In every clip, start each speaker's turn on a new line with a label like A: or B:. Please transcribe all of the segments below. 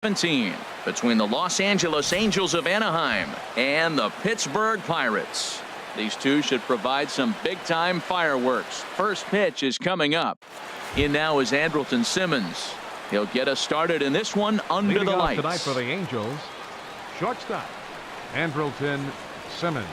A: 17 between the Los Angeles Angels of Anaheim and the Pittsburgh Pirates. These two should provide some big-time fireworks. First pitch is coming up. In now is Andrelton Simmons. He'll get us started in this one under
B: Leading
A: the
B: off
A: lights.
B: tonight for the Angels, shortstop Andrelton Simmons.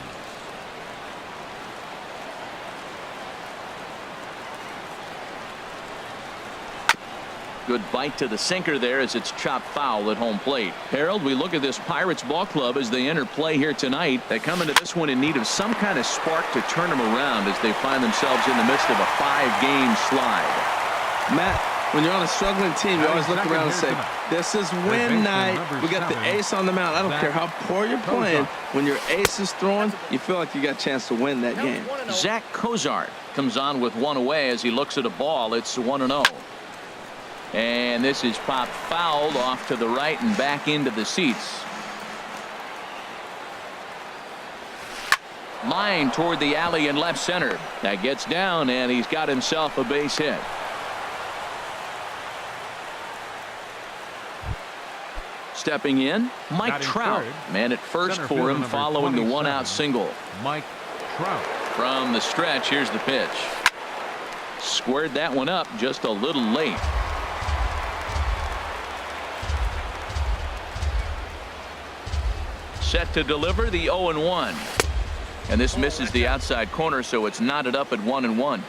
A: Good bite to the sinker there as it's chopped foul at home plate. Harold, we look at this Pirates ball club as they enter play here tonight. They come into this one in need of some kind of spark to turn them around as they find themselves in the midst of a 5-game slide.
C: Matt, when you're on a struggling team, you always look around and say, this is win night. We got the ace on the mound. I don't care how poor you're playing. When your ace is throwing, you feel like you got a chance to win that game.
A: Zach Cozart comes on with one away as he looks at a ball. It's 1-0. And this is popped foul off to the right and back into the seats. Line toward the alley in left center. That gets down and he's got himself a base hit. Stepping in, Mike Trout. Man at first for him following the one-out single.
B: Mike Trout.
A: From the stretch, here's the pitch. Squared that one up just a little late. Set to deliver the 0-1. And this misses the outside corner, so it's knotted up at 1-1.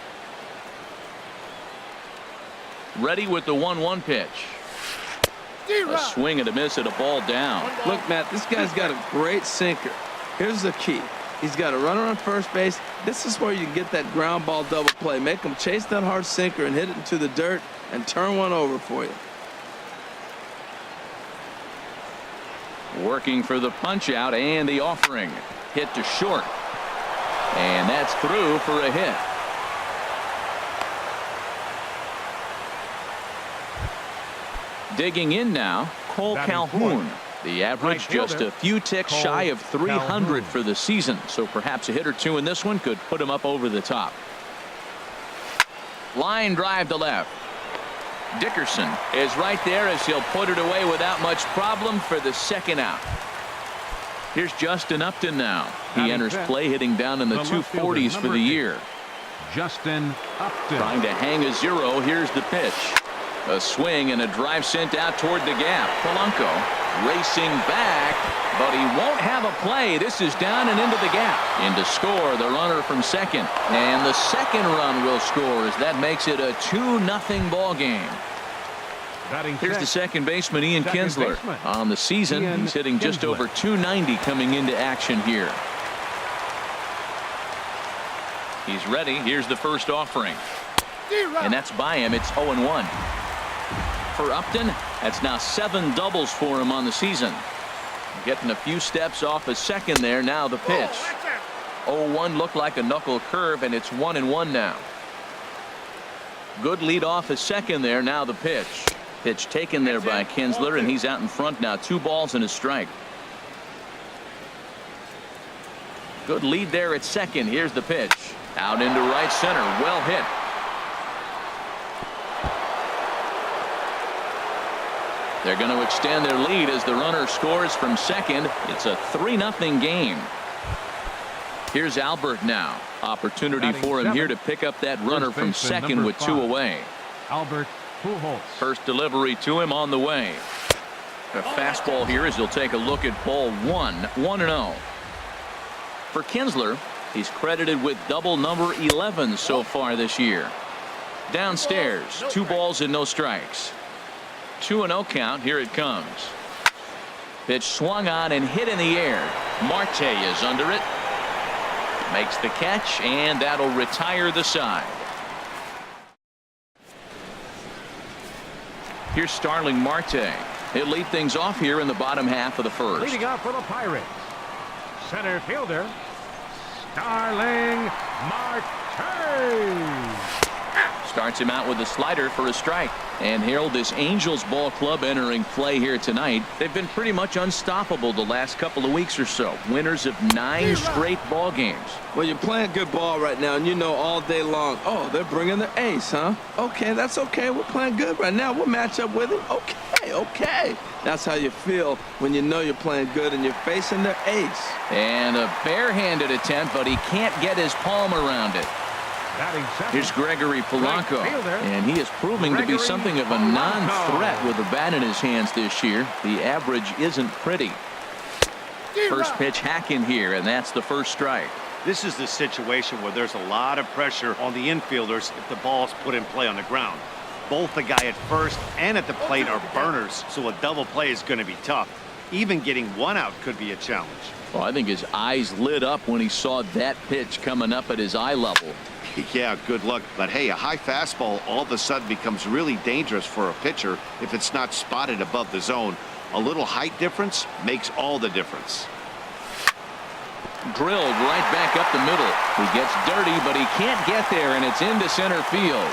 A: Ready with the 1-1 pitch. A swing and a miss at a ball down.
C: Look, Matt, this guy's got a great sinker. Here's the key. He's got a runner on first base. This is where you can get that ground ball double play. Make him chase that hard sinker and hit it into the dirt and turn one over for you.
A: Working for the punch out and the offering. Hit to short. And that's through for a hit. Digging in now, Cole Calhoun. The average just a few ticks shy of 300 for the season. So perhaps a hit or two in this one could put him up over the top. Line drive to left. Dickerson is right there as he'll put it away without much problem for the second out. Here's Justin Upton now. He enters play hitting down in the 240s for the year.
B: Justin Upton.
A: Trying to hang a 0. Here's the pitch. A swing and a drive sent out toward the gap. Polanco racing back, but he won't have a play. This is down and into the gap. In to score the runner from second. And the second run will score as that makes it a 2-0 ball game. Here's the second baseman, Ian Kinsler. On the season, he's hitting just over 290 coming into action here. He's ready. Here's the first offering. And that's by him. It's 0-1. For Upton, that's now 7 doubles for him on the season. Getting a few steps off a second there. Now the pitch. 0-1 looked like a knuckle curve, and it's 1-1 now. Good lead off a second there. Now the pitch. Pitch taken there by Kinsler, and he's out in front now. 2 balls and a strike. Good lead there at second. Here's the pitch. Out into right center. Well hit. They're going to extend their lead as the runner scores from second. It's a 3-0 game. Here's Albert now. Opportunity for him here to pick up that runner from second with 2 away.
B: Albert Pujols.
A: First delivery to him on the way. A fastball here as he'll take a look at ball 1. 1-0. For Kinsler, he's credited with double number 11 so far this year. Downstairs, 2 balls and no strikes. 2-0 count. Here it comes. Pitch swung on and hit in the air. Marte is under it. Makes the catch, and that'll retire the side. Here's Starling Marte. He'll lead things off here in the bottom half of the first.
B: Leading off for the Pirates, center fielder Starling Marte.
A: Starts him out with a slider for a strike. And Harold, this Angels ball club entering play here tonight. They've been pretty much unstoppable the last couple of weeks or so. Winners of 9 straight ball games.
C: Well, you're playing good ball right now, and you know all day long, oh, they're bringing their ace, huh? Okay, that's okay. We're playing good right now. We'll match up with him. Okay. That's how you feel when you know you're playing good and you're facing their ace.
A: And a barehanded attempt, but he can't get his palm around it. Here's Gregory Polanco, and he is proving to be something of a non-threat with the bat in his hands this year. The average isn't pretty. First pitch hacking here, and that's the first strike.
D: This is the situation where there's a lot of pressure on the infielders if the ball's put in play on the ground. Both the guy at first and at the plate are burners, so a double play is going to be tough. Even getting one out could be a challenge.
A: Well, I think his eyes lit up when he saw that pitch coming up at his eye level.
E: Yeah, good luck. But hey, a high fastball all of a sudden becomes really dangerous for a pitcher if it's not spotted above the zone. A little height difference makes all the difference.
A: Drilled right back up the middle. He gets dirty, but he can't get there, and it's into center field.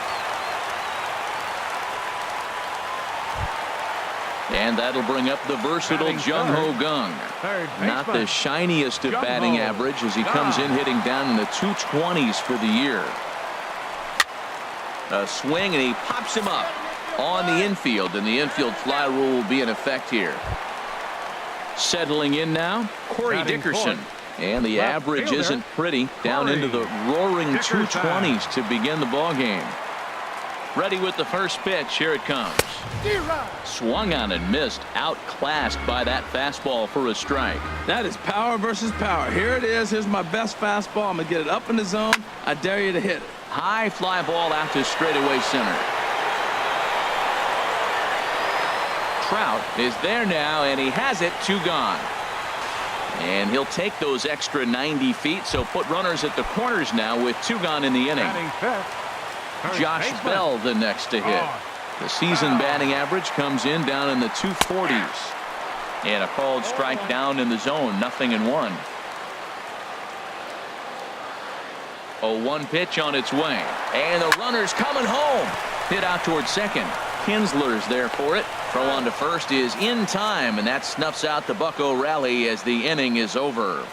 A: And that'll bring up the versatile Jung-Ho Kang. Not the shiniest of batting average as he comes in hitting down in the 220s for the year. A swing, and he pops him up on the infield, and the infield fly rule will be in effect here. Settling in now, Corey Dickerson. And the average isn't pretty, down into the roaring 220s to begin the ball game. Ready with the first pitch. Here it comes. Swung on and missed. Outclassed by that fastball for a strike.
C: That is power versus power. Here it is. Here's my best fastball. I'm going to get it up in the zone. I dare you to hit it.
A: High fly ball out to straightaway center. Trout is there now, and he has it. 2 gone. And he'll take those extra 90 feet, so put runners at the corners now with 2 gone in the inning. Josh Bell the next to hit. The season batting average comes in down in the 240s. And a called strike down in the zone. 0-1. 0-1 pitch on its way. And the runner's coming home. Hit out towards second. Kinsler's there for it. Throw on to first is in time, and that snuffs out the Bucco rally as the inning is over.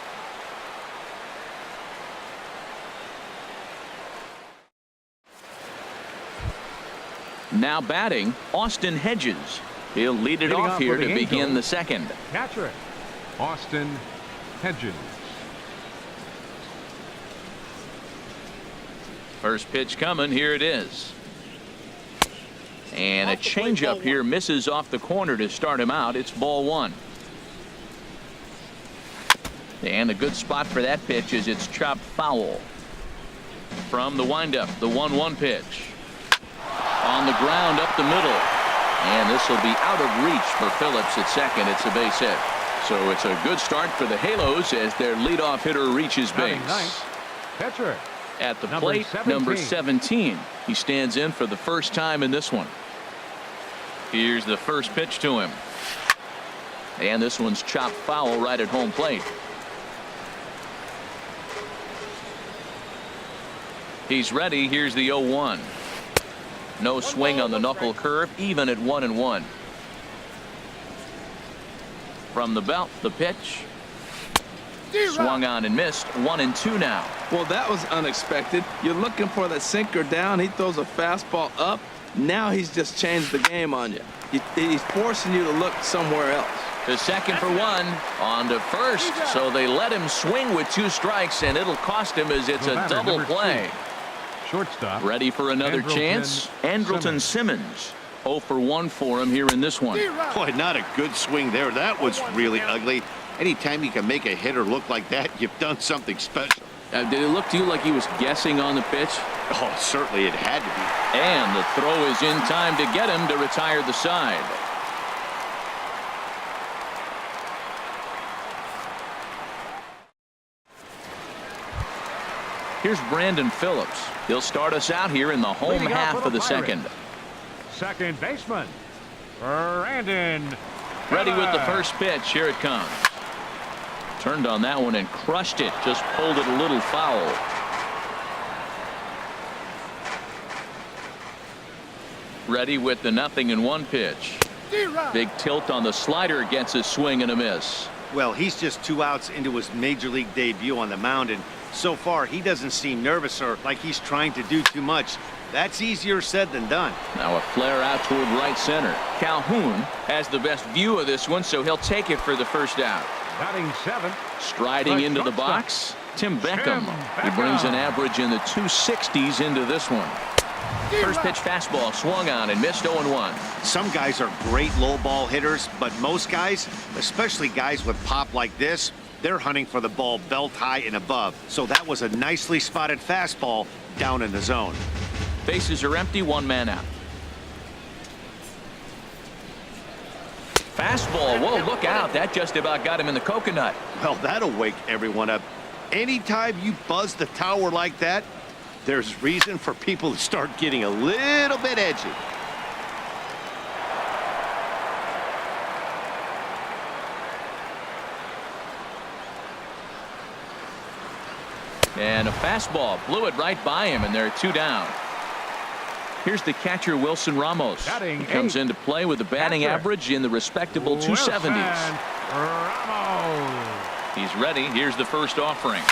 A: Now batting, Austin Hedges. He'll lead it off here to begin the second.
B: Catcher, Austin Hedges.
A: First pitch coming. Here it is. And a changeup here misses off the corner to start him out. It's ball 1. And a good spot for that pitch is it's chopped foul. From the windup, the 1-1 pitch. On the ground up the middle. And this will be out of reach for Phillips at second. It's a base hit. So it's a good start for the Halos as their leadoff hitter reaches base.
B: Catcher.
A: At the plate, number 17. He stands in for the first time in this one. Here's the first pitch to him. And this one's chopped foul right at home plate. He's ready. Here's the 0-1. No swing on the knuckle curve, even at 1-1. From the belt, the pitch. Swung on and missed. 1-2 now.
C: Well, that was unexpected. You're looking for that sinker down. He throws a fastball up. Now he's just changed the game on you. He's forcing you to look somewhere else.
A: To second for 1. On to first. So they let him swing with 2 strikes, and it'll cost him as it's a double play.
B: Shortstop.
A: Ready for another chance? Andrelton Simmons. 0 for 1 for him here in this one.
E: Boy, not a good swing there. That was really ugly. Anytime you can make a hitter look like that, you've done something special.
A: Did it look to you like he was guessing on the pitch?
E: Oh, certainly it had to be.
A: And the throw is in time to get him to retire the side. Here's Brandon Phillips. He'll start us out here in the home half of the second.
B: Second baseman, Brandon.
A: Ready with the first pitch. Here it comes. Turned on that one and crushed it. Just pulled it a little foul. Ready with the 0-1 pitch. Big tilt on the slider, gets a swing and a miss.
D: Well, he's just 2 outs into his major league debut on the mound, and so far he doesn't seem nervous or like he's trying to do too much. That's easier said than done.
A: Now a flare out toward right center. Calhoun has the best view of this one, so he'll take it for the first out.
B: Batting 7th.
A: Striding into the box, Tim Beckham. He brings an average in the 260s into this one. First pitch fastball swung on and missed. 0-1.
D: Some guys are great low ball hitters, but most guys, especially guys with pop like this, they're hunting for the ball belt high and above. So that was a nicely spotted fastball down in the zone.
A: Bases are empty, 1 man out. Fastball. Whoa, look out. That just about got him in the coconut.
D: Well, that'll wake everyone up. Anytime you buzz the tower like that, there's reason for people to start getting a little bit edgy.
A: And a fastball blew it right by him, and there are 2 down. Here's the catcher, Wilson Ramos. He comes into play with a batting average in the respectable 270s.
B: Ramos.
A: He's ready. Here's the first offering.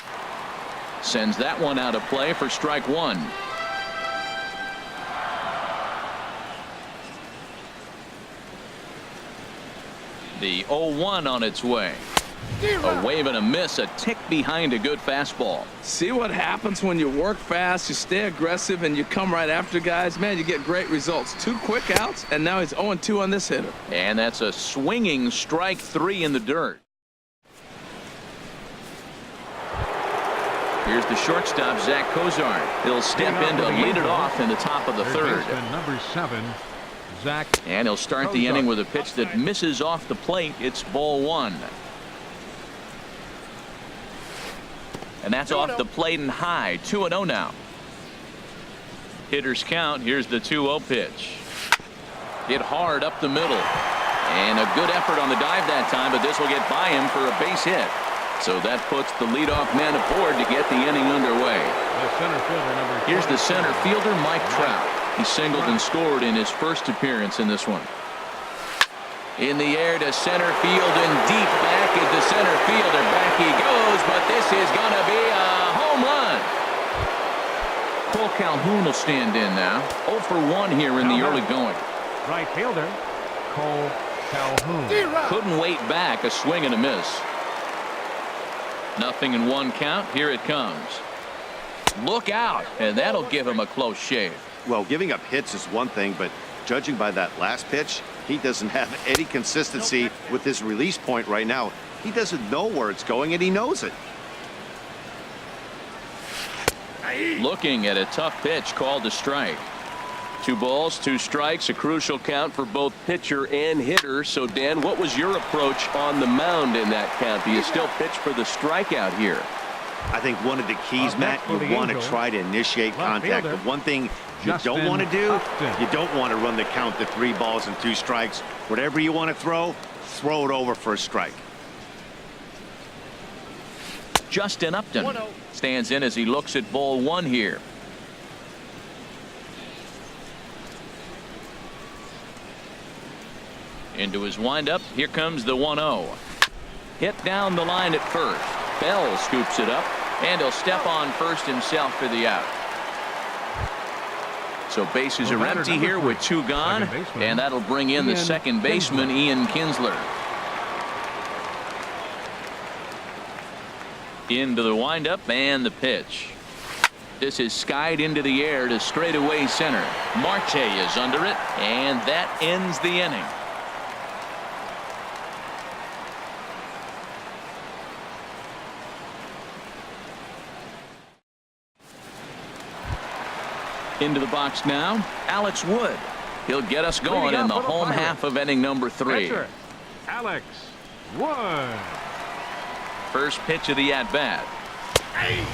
A: Sends that one out of play for strike 1. The 0-1 on its way. A wave and a miss, a tick behind a good fastball.
C: See what happens when you work fast, you stay aggressive, and you come right after guys. Man, you get great results. 2 quick outs, and now he's 0-2 on this hitter.
A: And that's a swinging strike 3 in the dirt. Here's the shortstop, Zach Cozart. He'll step in to lead it off in the top of the 3rd.
B: Number 7, Zach.
A: And he'll start the inning with a pitch that misses off the plate. It's ball 1. And that's off the plate and high. 2-0 now. Hitters count. Here's the 2-0 pitch. Hit hard up the middle. And a good effort on the dive that time, but this will get by him for a base hit. So that puts the leadoff man aboard to get the inning underway. Here's the center fielder, Mike Trout. He singled and scored in his first appearance in this one. In the air to center field and deep back into center fielder. Back he goes, but this is going to be a home run. Cole Calhoun will stand in now. 0 for 1 here in the early going.
B: Right fielder, Cole Calhoun.
A: Couldn't wait back. A swing and a miss. 0-1 count. Here it comes. Look out, and that'll give him a close shave.
E: Well, giving up hits is one thing, but judging by that last pitch, he doesn't have any consistency with his release point right now. He doesn't know where it's going, and he knows it.
A: Looking at a tough pitch called a strike. 2 balls, 2 strikes, a crucial count for both pitcher and hitter. So, Dan, what was your approach on the mound in that count? Do you still pitch for the strikeout here?
D: I think one of the keys, Matt, you want to try to initiate contact. The one thing you don't want to do, you don't want to run the count to 3 balls and 2 strikes. Whatever you want to throw it over for a strike.
A: Justin Upton stands in as he looks at ball 1 here. Into his windup. Here comes the 1-0. Hit down the line at first. Bell scoops it up, and he'll step on first himself for the out. So bases are empty here with 2 gone, and that'll bring in the second baseman, Ian Kinsler. Into the windup and the pitch. This is skied into the air to straightaway center. Marte is under it, and that ends the inning. Into the box now, Alex Wood. He'll get us going in the home half of inning number 3.
B: Pitcher, Alex Wood.
A: First pitch of the at-bat.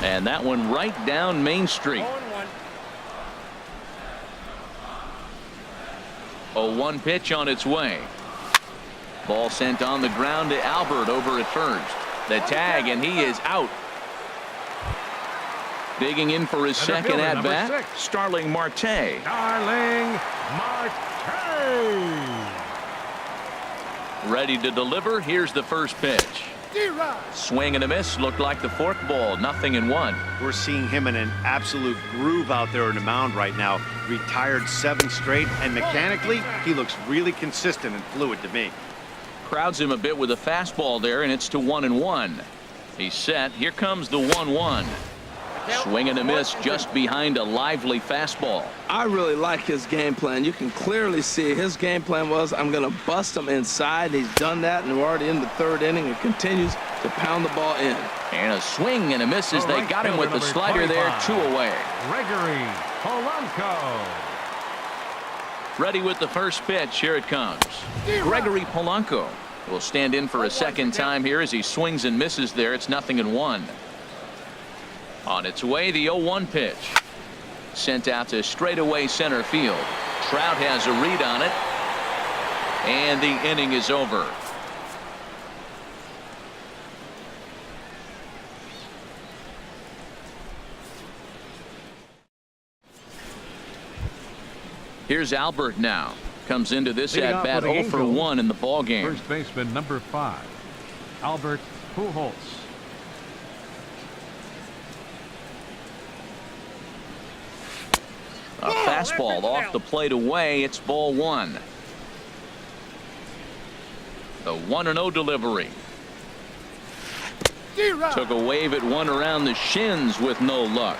A: And that one right down Main Street. 0-1 pitch on its way. Ball sent on the ground to Albert over at first. The tag, and he is out. Digging in for his
B: Center
A: second
B: fielder,
A: at
B: number
A: bat,
B: 6.
A: Starling Marte.
B: Darling Marte.
A: Ready to deliver. Here's the first pitch. Swing and a miss. Looked like the fork ball. 0-1.
D: We're seeing him in an absolute groove out there on the mound right now. Retired 7 straight, and mechanically, he looks really consistent and fluid to me.
A: Crowds him a bit with a fastball there, and it's to 1-1. He's set. Here comes the 1-1. Swing and a miss just behind a lively fastball.
C: I really like his game plan. You can clearly see his game plan was, I'm going to bust him inside. He's done that, and we're already in the 3rd inning and continues to pound the ball in.
A: And a swing and a miss as they got him with the slider there, 2 away.
B: Gregory Polanco.
A: Ready with the first pitch. Here it comes. Gregory Polanco will stand in for a second time here as he swings and misses there. It's 0-1. On its way, the 0-1 pitch. Sent out to straightaway center field. Trout has a read on it. And the inning is over. Here's Albert now. Comes into this
B: Leading
A: at
B: off
A: bat
B: with the
A: 0 for 1 in the ball game.
B: First baseman number 5, Albert Pujols.
A: A fastball off the plate away. It's ball 1. The 1-0 delivery. Took a wave at one around the shins with no luck.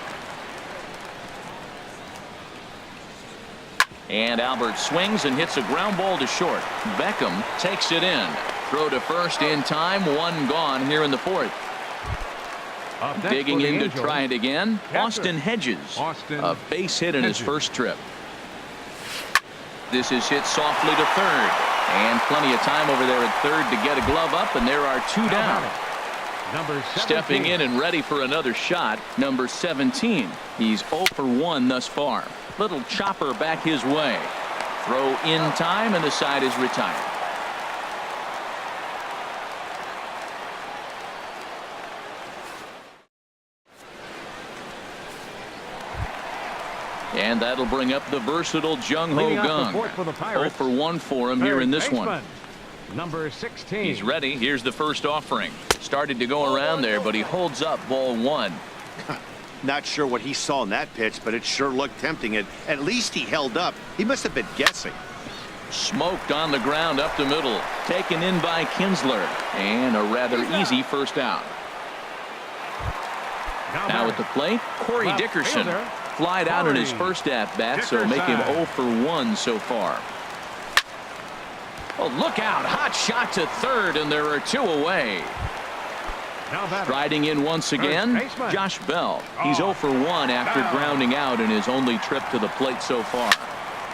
A: And Albert swings and hits a ground ball to short. Beckham takes it in. Throw to first in time. 1 gone here in the 4th. Digging in to try it again. Austin Hedges. A base hit in his first trip. This is hit softly to 3rd. And plenty of time over there at 3rd to get a glove up. And there are 2 down. Stepping in and ready for another shot. Number 17. He's 0 for 1 thus far. Little chopper back his way. Throw in time and the side is retired. And that'll bring up the versatile Jung Ho Gung. 0 for 1 for him here in this one.
B: Number 16.
A: He's ready. Here's the first offering. Started to go around there, but he holds up ball 1.
D: Not sure what he saw in that pitch, but it sure looked tempting. At least he held up. He must have been guessing.
A: Smoked on the ground up the middle. Taken in by Kinsler. And a rather easy first out. Now at the plate, Corey Dickerson. Flied out in his first at-bat, so make him 0 for 1 so far. Oh, look out. Hot shot to 3rd, and there are 2 away. Striding in once again, Josh Bell. He's 0 for 1 after grounding out in his only trip to the plate so far.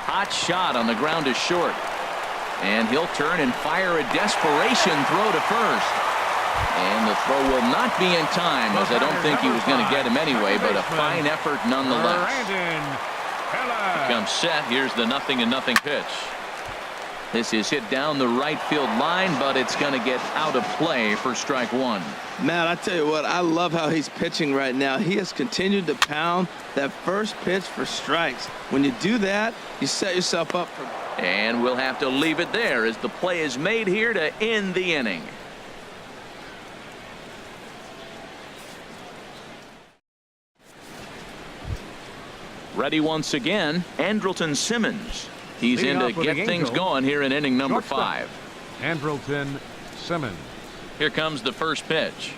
A: Hot shot on the ground is short. And he'll turn and fire a desperation throw to first. And the throw will not be in time, as I don't think he was going to get him anyway, but a fine effort nonetheless. He comes set. Here's the 0-0 pitch. This is hit down the right field line, but it's going to get out of play for strike 1.
C: Matt, I tell you what, I love how he's pitching right now. He has continued to pound that first pitch for strikes. When you do that, you set yourself up for...
A: And we'll have to leave it there as the play is made here to end the inning. Ready once again, Andrelton Simmons. He's in to get things going here in inning number 5.
B: Andrelton Simmons.
A: Here comes the first pitch.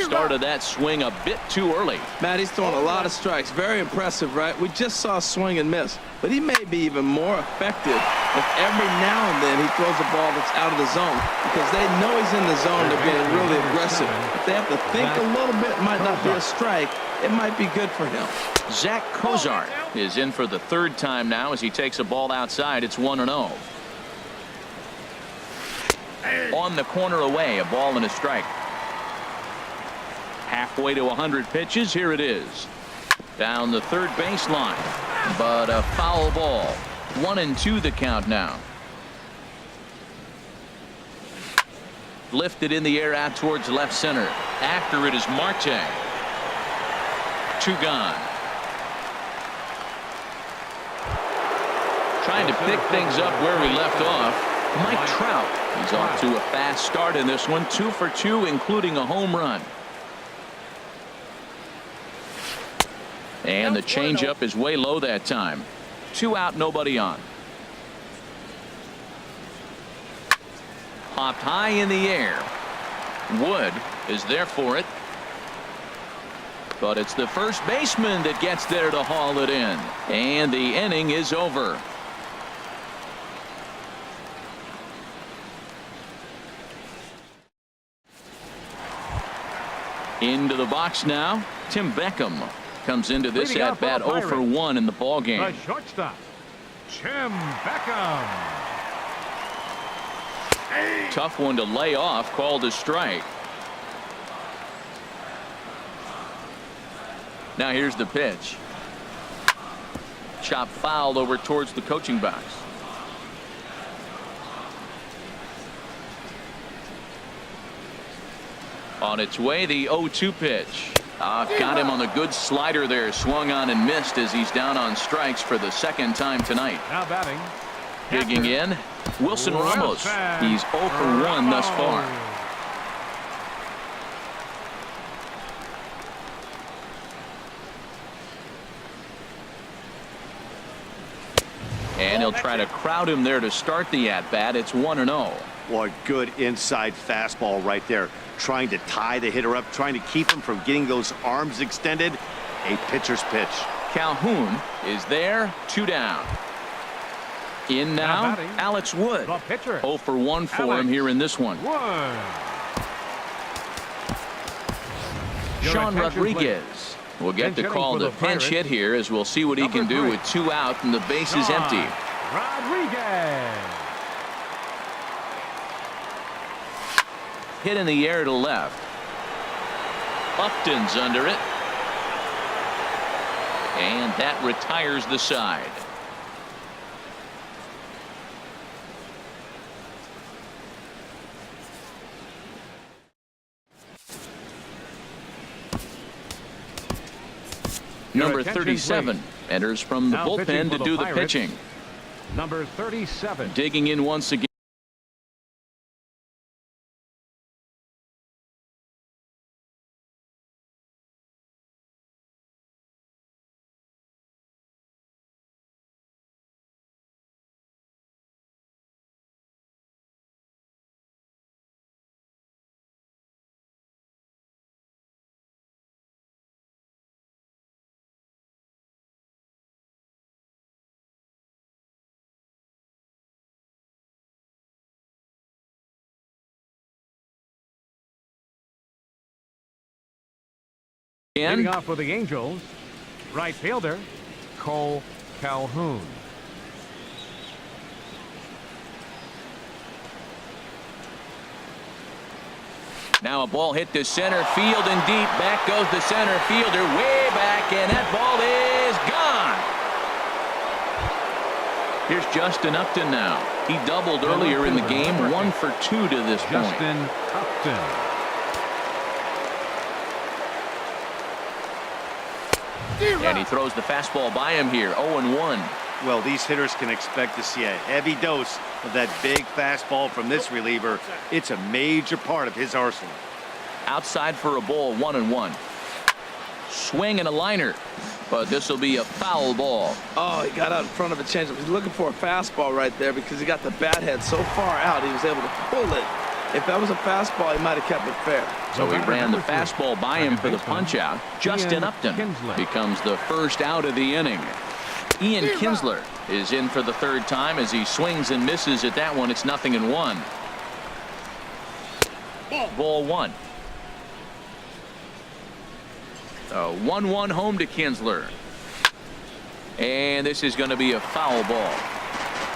A: Started that swing a bit too early.
C: Matt, he's throwing a lot of strikes. Very impressive, right? We just saw a swing and miss. But he may be even more effective if every now and then he throws a ball that's out of the zone. Because they know he's in the zone. They're being really aggressive. If they have to think a little bit, it might not be a strike. It might be good for him.
A: Zach Cozart is in for the 3rd time now as he takes a ball outside. It's 1-0. On the corner away, a ball and a strike. Halfway to 100 pitches. Here it is. Down the 3rd baseline. But a foul ball. 1-2 the count now. Lifted in the air out towards left center. After it is Marte. 2 gone. Trying to pick things up where we left off. Mike Trout. He's off to a fast start in this one. 2 for 2, including a home run. And the changeup is way low that time. 2 out, nobody on. Popped high in the air. Wood is there for it. But it's the first baseman that gets there to haul it in. And the inning is over. Into the box now. Tim Beckham comes into this at bat 0 for 1 in the ball game.
B: The shortstop, Tim Beckham.
A: Tough one to lay off, called a strike. Now here's the pitch. Chop fouled over towards the coaching box. On its way, the 0-2 pitch. Got him on the good slider there. Swung on and missed as he's down on strikes for the 2nd time tonight.
B: Now batting.
A: Digging in, Wilson Ramos. He's 0 for 1 thus far. And he'll try to crowd him there to start the at-bat. It's 1-0.
D: What good inside fastball right there. Trying to tie the hitter up, trying to keep him from getting those arms extended. A pitcher's pitch.
A: Calhoun is there, 2 down. In now, Alex Wood. 0 for 1 for him here in this one. Sean Rodriguez will get the call to pinch hit here, as we'll see what he can do with 2 out and the base is empty.
B: Rodriguez.
A: Hit in the air to left. Upton's under it. And that retires the side. Number 37 enters from the bullpen to do the pitching.
B: Number 37.
A: Digging in once again.
B: Leading off for the Angels, right fielder, Cole Calhoun.
A: Now a ball hit to center field and deep. Back goes the center fielder way back, and that ball is gone. Here's Justin Upton now. He doubled earlier in the game, 1 for 2 to this point.
B: Justin Upton.
A: And he throws the fastball by him here, 0-1.
D: Well, these hitters can expect to see a heavy dose of that big fastball from this reliever. It's a major part of his arsenal.
A: Outside for a ball, 1-1. Swing and a liner, but this will be a foul ball.
C: Oh, he got out in front of a changeup. He's looking for a fastball right there because he got the bat head so far out he was able to pull it. If that was a fastball, he might have kept it fair.
A: So he ran the fastball by him for the punch out. Justin Upton becomes the first out of the inning. Ian Kinsler is in for the 3rd time as he swings and misses at that one. It's 0-1. Ball 1. A 1-1 home to Kinsler. And this is going to be a foul ball.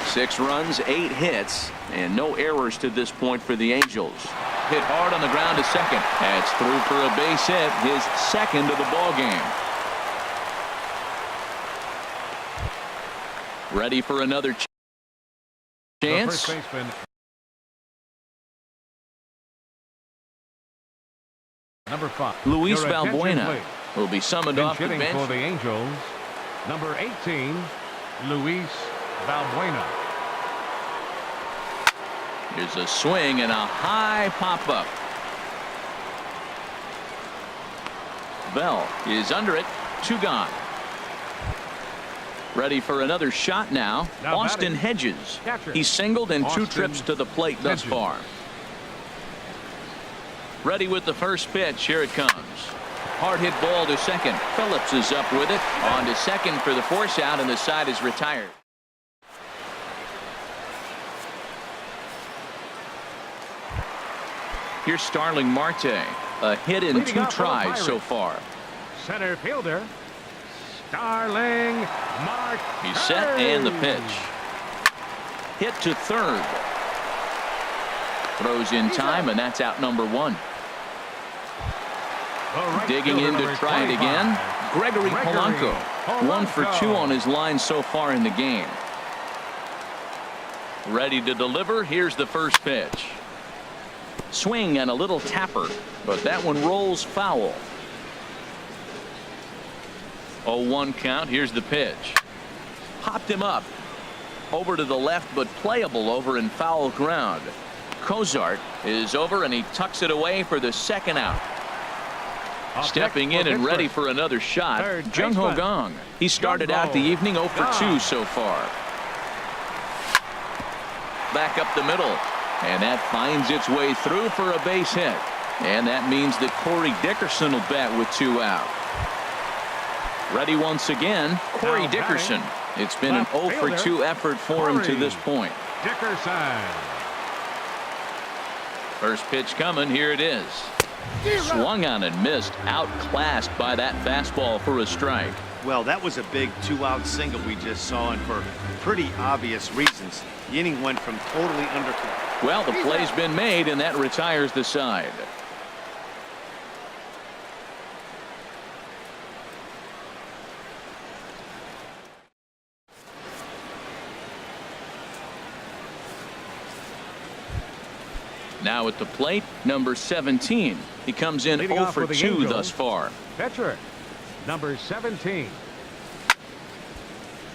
A: 6 runs, 8 hits, and no errors to this point for the Angels. Hit hard on the ground to second. That's through for a base hit, his 2nd of the ball game. Ready for another chance.
B: First baseman, number 5,
A: Luis Valbuena will be summoned
B: Pinch
A: off the
B: hitting
A: bench.
B: for the Angels, number 18, Luis Valbuena.
A: Here's a swing and a high pop-up. Bell is under it. 2 gone. Ready for another shot now.
B: Now
A: Austin
B: batting.
A: Hedges.
B: Catcher.
A: He's singled in 2
B: Austin
A: trips to the plate thus
B: Hedges.
A: far. Ready with the first pitch. Here it comes. Hard hit ball to second. Phillips is up with it. On to second for the force out, and the side is retired. Here's Starling Marte. A hit in
B: Leading
A: 2
B: off for the
A: tries so
B: Pirates.
A: far.
B: Center fielder, Starling Marte.
A: He's set and the pitch. Hit to third. Throws in time, and that's out number 1. Digging in to try it again. Gregory Polanco. 1 for 2 on his line so far in the game. Ready to deliver. Here's the first pitch. Swing and a little tapper, but that one rolls foul. 0-1 count. Here's the pitch. Popped him up. Over to the left, but playable over in foul ground. Cozart is over, and he tucks it away for the second out. Stepping in and ready for another shot, Jung Ho Gong. He started out the evening 0 for 2 so far. Back up the middle, and that finds its way through for a base hit. And that means that Corey Dickerson will bat with 2 out. Ready once again, Corey Dickerson. It's been an 0 for 2 effort for him to this point.
B: Dickerson.
A: First pitch coming. Here it is. Swung on and missed. Outclassed by that fastball for a strike.
D: Well, that was a big 2-out single we just saw, and for pretty obvious reasons. The inning went from totally under control.
A: Well, the play's been made, and that retires the side. Now at the plate, number 17. He comes in
B: Leading
A: 0
B: off
A: for
B: for the
A: 2
B: Angels.
A: thus far.
B: Pitcher, number 17.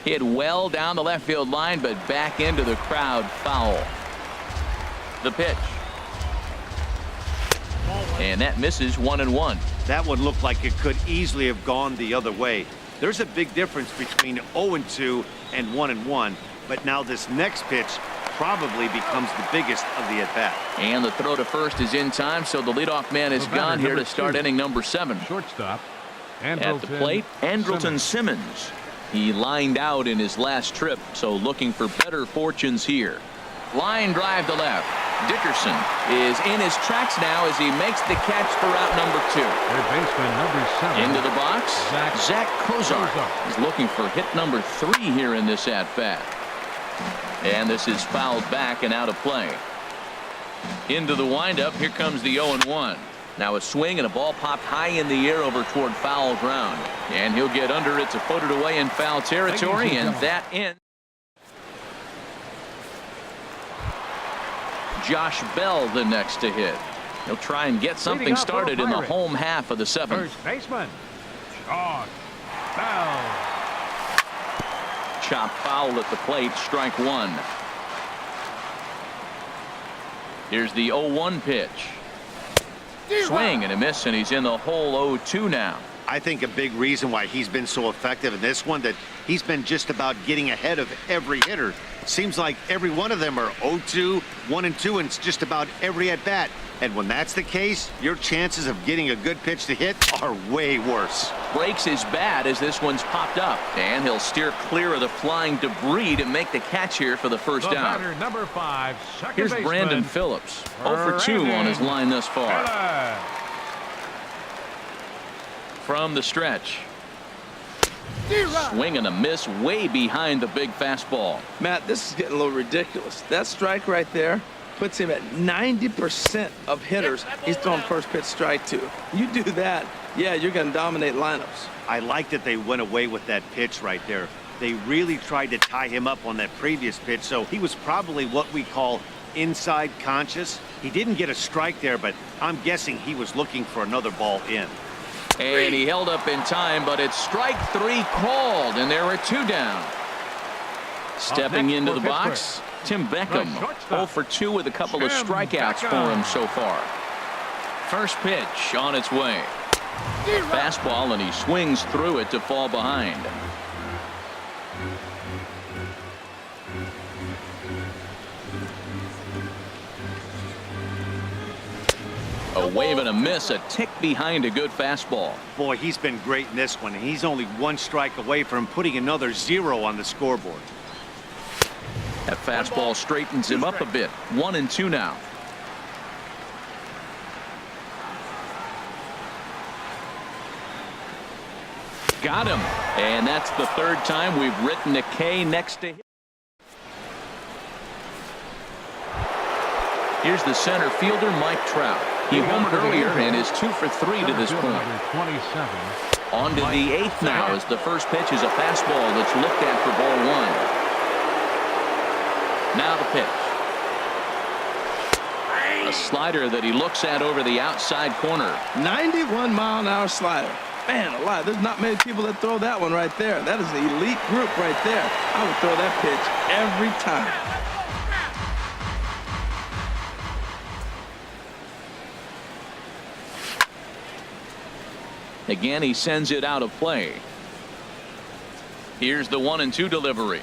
A: Hit well down the left field line, but back into the crowd. Foul. The pitch. And that misses 1-1.
D: That one looked like it could easily have gone the other way. There's a big difference between 0-2 and 1-1, but now this next pitch probably becomes the biggest of the at-bat.
A: And the throw to first is in time, so the leadoff man is
B: The batter,
A: gone here
B: number
A: to start
B: 2.
A: inning number 7.
B: Shortstop,
A: At the
B: Andrelton
A: plate, Andrelton
B: Simmons.
A: Simmons. He lined out in his last trip, so looking for better fortunes here. Line drive to left. Dickerson is in his tracks now as he makes the catch for out number 2.
B: Third baseman, number 7.
A: Into the box, Zach Cozart
B: Cozart.
A: is looking for hit number 3 here in this at-bat. And this is fouled back and out of play. Into the windup, here comes the 0-1. Now a swing and a ball popped high in the air over toward foul ground. And he'll get under it to put it away in foul territory, and that ends. Josh Bell the next to hit. He'll try and get something
B: off for the
A: started in the
B: Pirates.
A: home half of the 7th.
B: First baseman, Josh Bell.
A: Chop foul at the plate, strike 1. Here's the 0-1 pitch. Swing and a miss, and he's in the hole 0-2 now.
D: I think a big reason why he's been so effective in this one, that he's been just about getting ahead of every hitter. Seems like every one of them are 0-2, 1-2, and it's just about every at bat. And when that's the case, your chances of getting a good pitch to hit are way worse.
A: Breaks his bat as this one's popped up, and he'll steer clear of the flying debris to make the catch here for the first
B: The
A: out.
B: batter, number 5, second
A: Here's
B: baseman,
A: Brandon Phillips, 0 for 2 on his line thus far.
B: Phillips.
A: From the stretch. Swing and a miss way behind the big fastball.
C: Matt, this is getting a little ridiculous. That strike right there puts him at 90% of hitters he's thrown first pitch strike to. You do that, yeah, you're going to dominate lineups.
D: I like that they went away with that pitch right there. They really tried to tie him up on that previous pitch, so he was probably what we call inside conscious. He didn't get a strike there, but I'm guessing he was looking for another ball in.
A: And he held up in time, but it's strike 3 called, and there are 2 down. Stepping into the box, Tim Beckham. 0 for 2 with a couple of strikeouts for him so far. First pitch on its way. Fastball, and he swings through it to fall behind. A wave and a miss, a tick behind a good fastball.
D: Boy, he's been great in this one. He's only 1 strike away from putting another 0 on the scoreboard.
A: That fastball straightens him up a bit. 1-2 now. Got him. And that's the 3rd time we've written a K next to him. Here's the center fielder, Mike Trout. He homered earlier and is 2 for 3 to this point. On to the 8th now as the first pitch is a fastball that's looked at for ball 1. Now the pitch. A slider that he looks at over the outside corner.
C: 91-mile-an-hour slider. Man alive, there's not many people that throw that one right there. That is an elite group right there. I would throw that pitch every time.
A: Again, he sends it out of play. Here's the 1-2 delivery.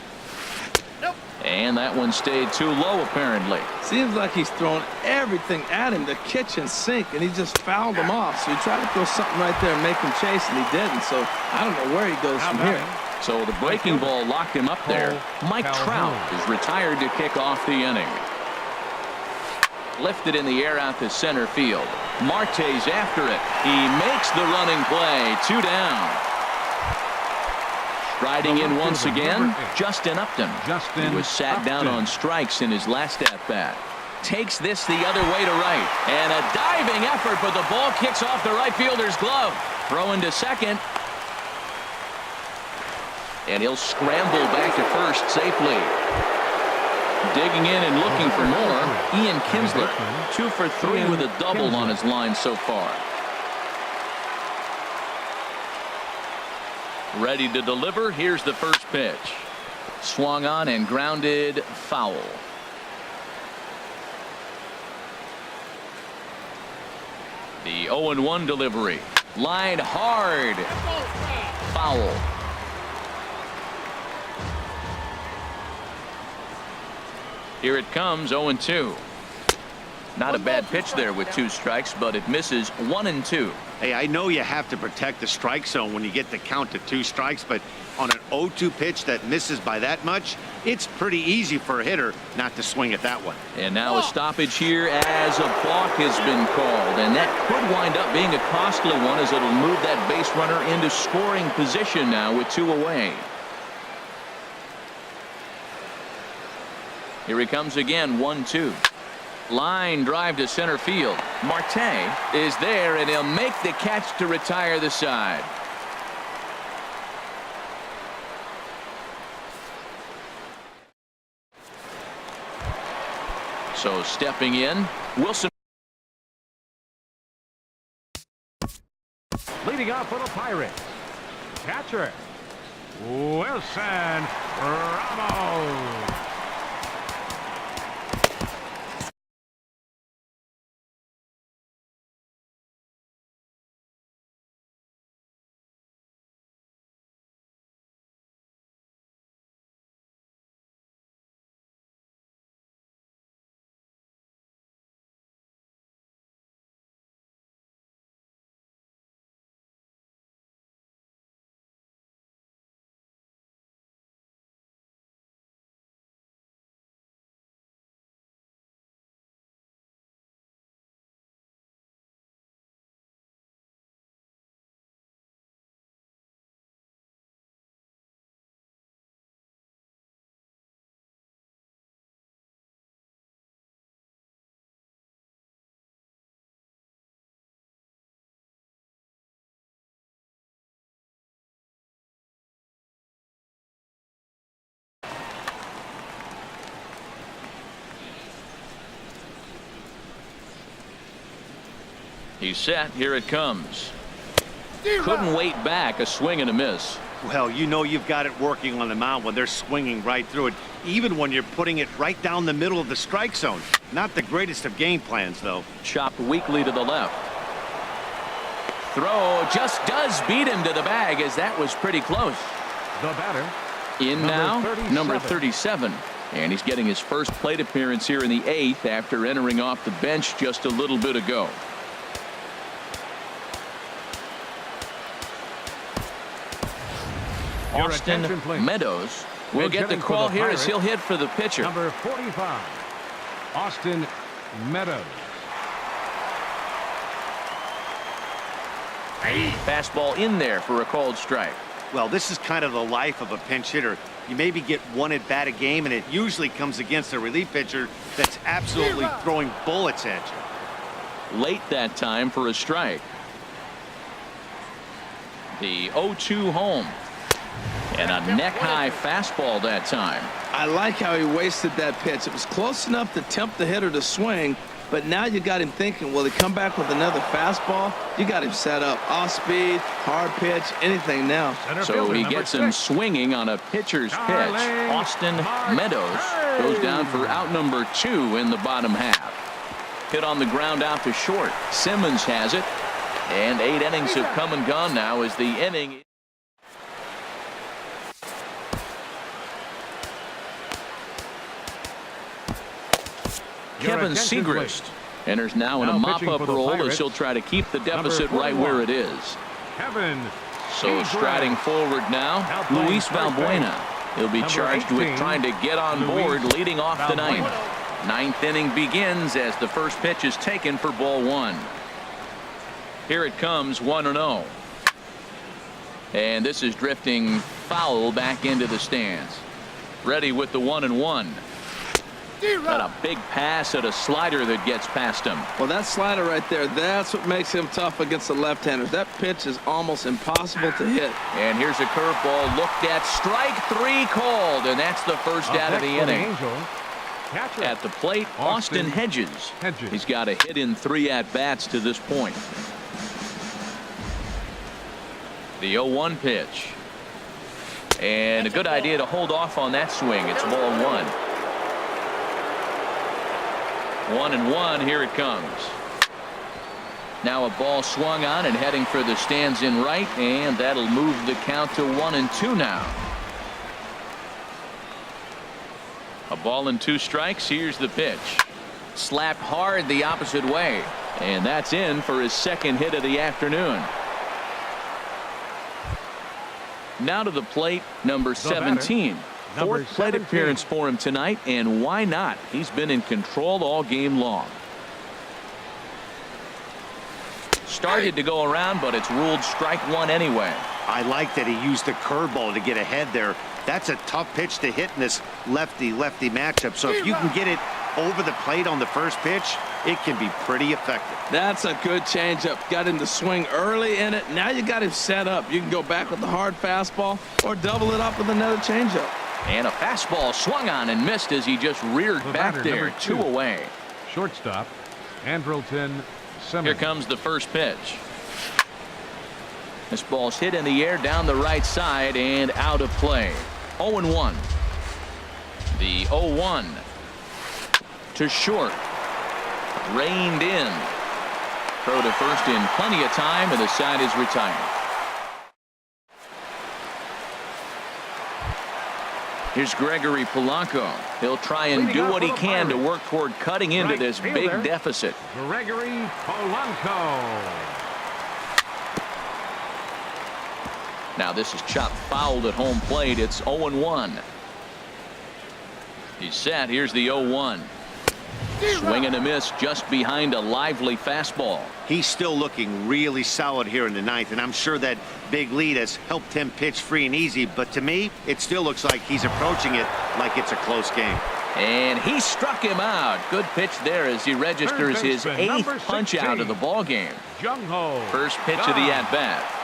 A: And that one stayed too low, apparently.
C: Seems like he's throwing everything at him, the kitchen sink, and he just fouled him off. So he tried to throw something right there and make him chase, and he didn't. So I don't know where he goes from here.
A: So the breaking ball locked him up there. Mike Trout is retired to kick off the inning. Lifted in the air out to center field. Marte's after it. He makes the running play. 2 down. Striding in once again, Justin Upton. He was sat down on strikes in his last at-bat. Takes this the other way to right. And a diving effort, but the ball kicks off the right fielder's glove. Throwing to second. And he'll scramble back to first safely. Digging in and looking for more, Ian Kinsler. 2 for 3 with a double on his line so far. Ready to deliver. Here's the first pitch. Swung on and grounded foul. The 0-1 delivery. Lined hard. Foul. Here it comes, 0-2. Not a bad pitch there with 2 strikes, but it misses. 1-2.
E: Hey, I know you have to protect the strike zone when you get the count to 2 strikes, but on an 0-2 pitch that misses by that much, it's pretty easy for a hitter not to swing at that one.
A: And now a stoppage here as a balk has been called, and that could wind up being a costly one as it'll move that base runner into scoring position now with 2 away. Here he comes again, 1-2. Line drive to center field. Marte is there, and he'll make the catch to retire the side. So stepping in, Wilson.
B: Leading off for the Pirates, catcher, Wilson Ramos.
A: He's set. Here it comes. couldn't wait back. A swing and a miss.
D: Well, you know you've got it working on the mound when they're swinging right through it, even when you're putting it right down the middle of the strike zone. Not the greatest of game plans, though.
A: Chopped weakly to the left. Throw just does beat him to the bag, as that was pretty close.
B: The batter.
A: In now,
B: 37.
A: number 37. And he's getting his first plate appearance here in the 8th after entering off the bench just a little bit ago.
B: Your
A: Austin
B: attention, please.
A: Meadows will get the
B: hitting for
A: call
B: the
A: here as
B: Pirates,
A: he'll hit for the pitcher.
B: Number 45, Austin Meadows.
A: Fastball in there for a called strike.
D: Well, this is kind of the life of a pinch hitter. You maybe get one at bat a game, and it usually comes against a relief pitcher that's absolutely throwing bullets at you.
A: Late that time for a strike. The 0-2 home. And a neck-high fastball that time.
C: I like how he wasted that pitch. It was close enough to tempt the hitter to swing, but now you got him thinking, will he come back with another fastball? You got him set up. Off speed, hard pitch, anything now.
A: So he gets him swinging on a pitcher's pitch. Austin Meadows goes down for out number 2 in the bottom half. Hit on the ground out to short. Simmons has it. And 8 innings have come and gone now as the inning. Kevin Segrist enters now in a mop-up role as he'll try to keep the deficit right where it is.
B: Kevin.
A: So striding forward now, Luis Valbuena. He'll be charged with trying to get on board leading off the ninth. Ninth inning begins as the first pitch is taken for ball 1. Here it comes, 1-0. And this is drifting foul back into the stands. Ready with the 1-1. Got a big pass at a slider that gets past him.
C: Well, that slider right there, that's what makes him tough against the left-handers. That pitch is almost impossible to hit.
A: And here's a curveball looked at. Strike 3 called, and that's the first out of the inning. At the plate, Austin Hedges. He's got a hit in 3 at-bats to this point. The 0-1 pitch. And a good idea to hold off on that swing. It's ball 1. 1-1, here it comes. Now a ball swung on and heading for the stands in right, and that'll move the count to 1-2 now. A ball and 2 strikes. Here's the pitch. Slapped hard the opposite way, and that's in for his second hit of the afternoon. Now to the plate, number 17. Fourth plate appearance for him tonight, and why not? He's been in control all game long. Started to go around, but it's ruled strike 1 anyway.
D: I like that he used the curveball to get ahead there. That's a tough pitch to hit in this lefty-lefty matchup. So if you can get it over the plate on the first pitch, it can be pretty effective.
C: That's a good changeup. Got him to swing early in it. Now you got him set up. You can go back with the hard fastball or double it up with another changeup.
A: And a fastball swung on and missed as he just reared back there, 2 away.
B: Shortstop, Andrelton Simmons.
A: Here comes the first pitch. This ball's hit in the air down the right side and out of play. 0-1. The 0-1 to short. Reined in. Throw to first in plenty of time, and the side is retired. Here's Gregory Polanco. He'll try and do what he can to work toward cutting into this big deficit.
B: Gregory Polanco.
A: Now this is chopped fouled at home plate. It's 0-1. He's set. Here's the 0-1. Swing and a miss just behind a lively fastball.
D: He's still looking really solid here in the ninth, and I'm sure that big lead has helped him pitch free and easy, but to me it still looks like he's approaching it like it's a close game.
A: And he struck him out. Good pitch there as he registers his 8th punch out of the ball game. First pitch of the at-bat.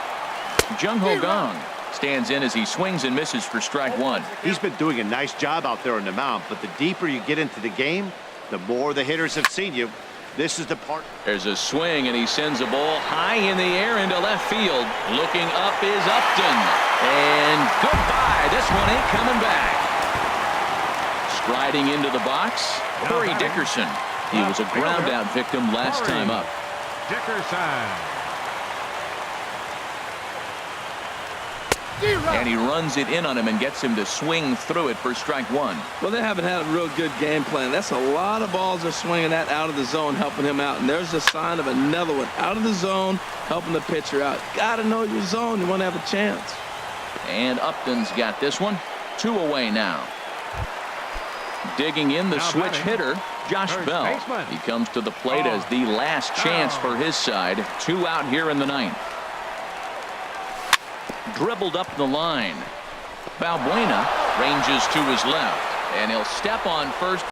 A: Jung-Ho Gong stands in as he swings and misses for strike 1.
D: He's been doing a nice job out there on the mound, but the deeper you get into the game, the more the hitters have seen you. This is the part.
A: There's a swing, and he sends a ball high in the air into left field. Looking up is Upton. And goodbye. This one ain't coming back. Striding into the box, Corey Dickerson. He was a ground-out victim last time up.
B: Dickerson.
A: And he runs it in on him and gets him to swing through it for strike one.
C: Well, they haven't had a real good game plan. That's a lot of balls they're swinging at out of the zone, helping him out. And there's a sign of another one out of the zone, helping the pitcher out. Got to know your zone. You want to have a chance.
A: And Upton's got this one. 2 away now. Digging in the switch hitter, Josh Bell. He comes to the plate as the last chance for his side. 2 out here in the ninth. Dribbled up the line. Balbuena ranges to his left, and he'll step on first.